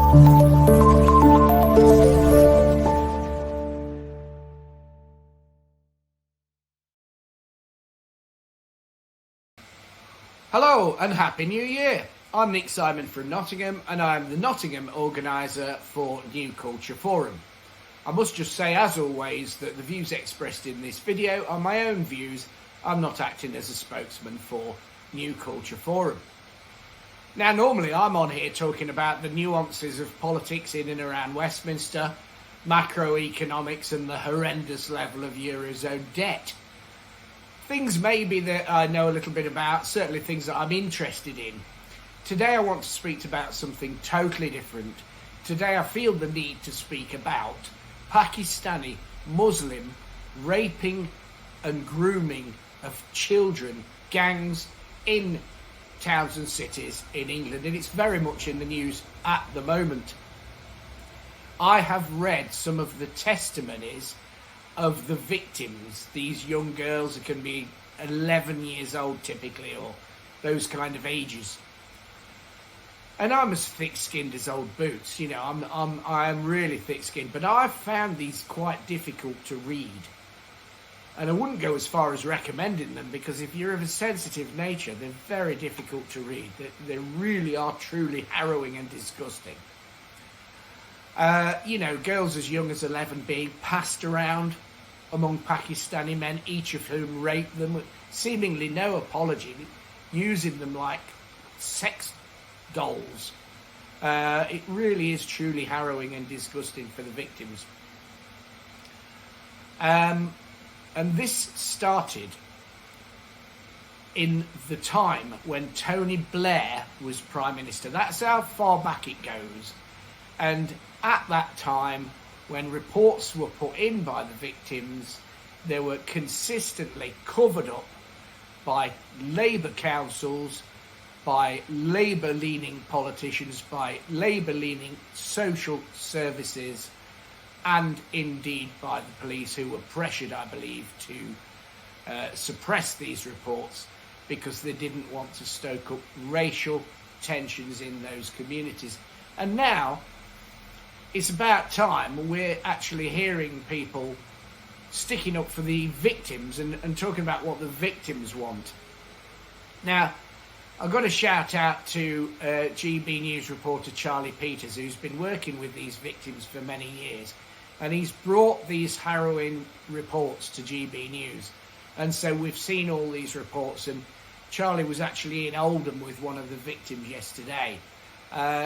Hello and Happy New Year! I'm Nick Simon from Nottingham and I'm the Nottingham organiser for New Culture Forum. I must just say, as always, that the views expressed in this video are my own views. I'm not acting as a spokesman for New Culture Forum. Now, normally I'm on here talking about the nuances of politics in and around Westminster, macroeconomics and the horrendous level of Eurozone debt. Things maybe that I know a little bit about, certainly things that I'm interested in. Today I want to speak about something totally different. Today I feel the need to speak about Pakistani Muslim raping and grooming of children, gangs in towns and cities in England, and it's very much in the news at the moment. I have read some of the testimonies of the victims, these young girls who can be 11 years old typically, or those kind of ages. And I'm as thick-skinned as old boots, you know, I am really thick-skinned, but I've found these quite difficult to read. And I wouldn't go as far as recommending them, because if you're of a sensitive nature, they're very difficult to read. They really are truly harrowing and disgusting. You know, girls as young as 11 being passed around among Pakistani men, each of whom raped them with seemingly no apology, using them like sex dolls. It really is truly harrowing and disgusting for the victims. And this started in the time when Tony Blair was Prime Minister. That's how far back it goes. And at that time, when reports were put in by the victims, they were consistently covered up by Labour councils, by Labour-leaning politicians, by Labour-leaning social services, and indeed by the police, who were pressured, I believe, to suppress these reports because they didn't want to stoke up racial tensions in those communities. And now it's about time we're actually hearing people sticking up for the victims and talking about what the victims want. Now, I've got to shout out to GB News reporter Charlie Peters, who's been working with these victims for many years, and he's brought these harrowing reports to GB News. And so we've seen all these reports, and Charlie was actually in Oldham with one of the victims yesterday.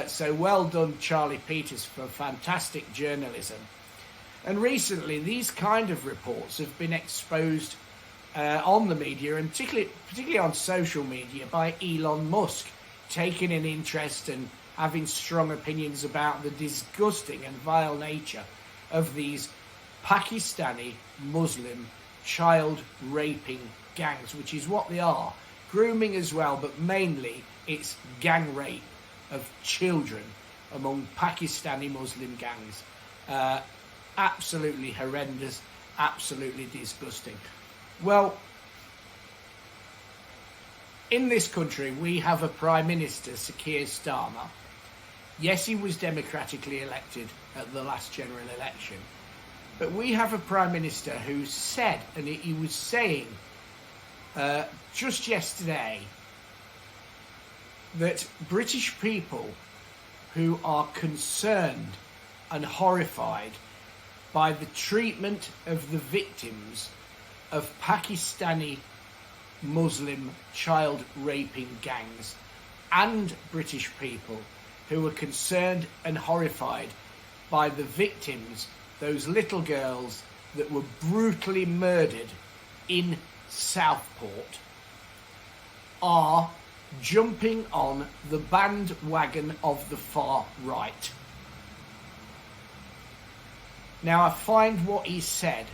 So well done, Charlie Peters, for fantastic journalism. And recently, these kind of reports have been exposed on the media, and particularly on social media, by Elon Musk, taking an interest and having strong opinions about the disgusting and vile nature of these Pakistani Muslim child raping gangs, which is what they are. Grooming as well, but mainly it's gang rape of children among Pakistani Muslim gangs. Absolutely horrendous, absolutely disgusting. Well, in this country we have a Prime Minister, Sir Keir Starmer. Yes, he was democratically elected at the last general election, but we have a Prime Minister who said, and he was saying just yesterday, that British people who are concerned and horrified by the treatment of the victims of Pakistani Muslim child raping gangs, and British people who are concerned and horrified by the victims, those little girls that were brutally murdered in Southport, are jumping on the bandwagon of the far right. Now, I find what he said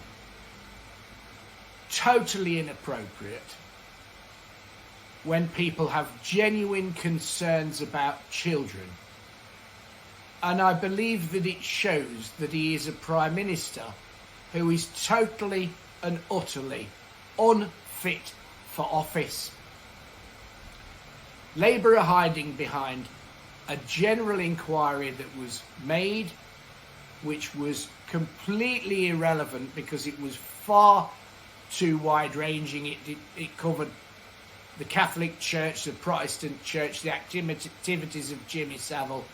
totally inappropriate when people have genuine concerns about children. And I believe that it shows that he is a Prime Minister who is totally and utterly unfit for office. Labour are hiding behind a general inquiry that was made, which was completely irrelevant because it was far too wide-ranging. It covered the Catholic Church, the Protestant Church, the activities of Jimmy Savile.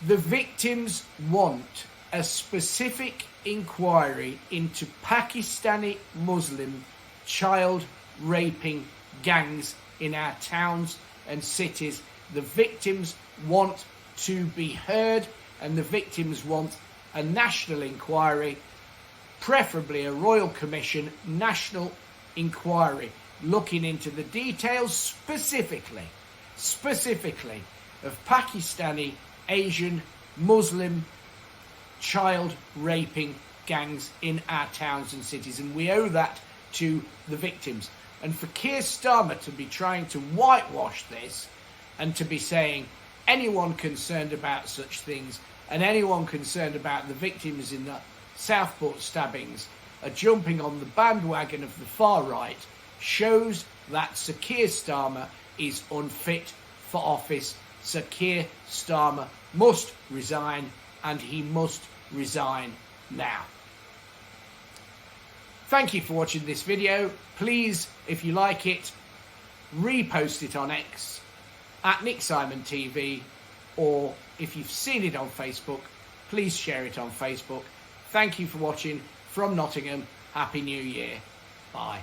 The victims want a specific inquiry into Pakistani Muslim child raping gangs in our towns and cities. The victims want to be heard, and the victims want a national inquiry, preferably a royal commission national inquiry, looking into the details specifically of Pakistani, Asian, Muslim child raping gangs in our towns and cities. And we owe that to the victims. And for Keir Starmer to be trying to whitewash this and to be saying anyone concerned about such things and anyone concerned about the victims in the Southport stabbings are jumping on the bandwagon of the far right shows that Sir Keir Starmer is unfit for office. Sir Keir Starmer must resign, and he must resign now. Thank you for watching this video. Please, if you like it, repost it on X at Nick Simon TV, or if you've seen it on Facebook, please share it on Facebook. Thank you for watching from Nottingham. Happy New Year. Bye.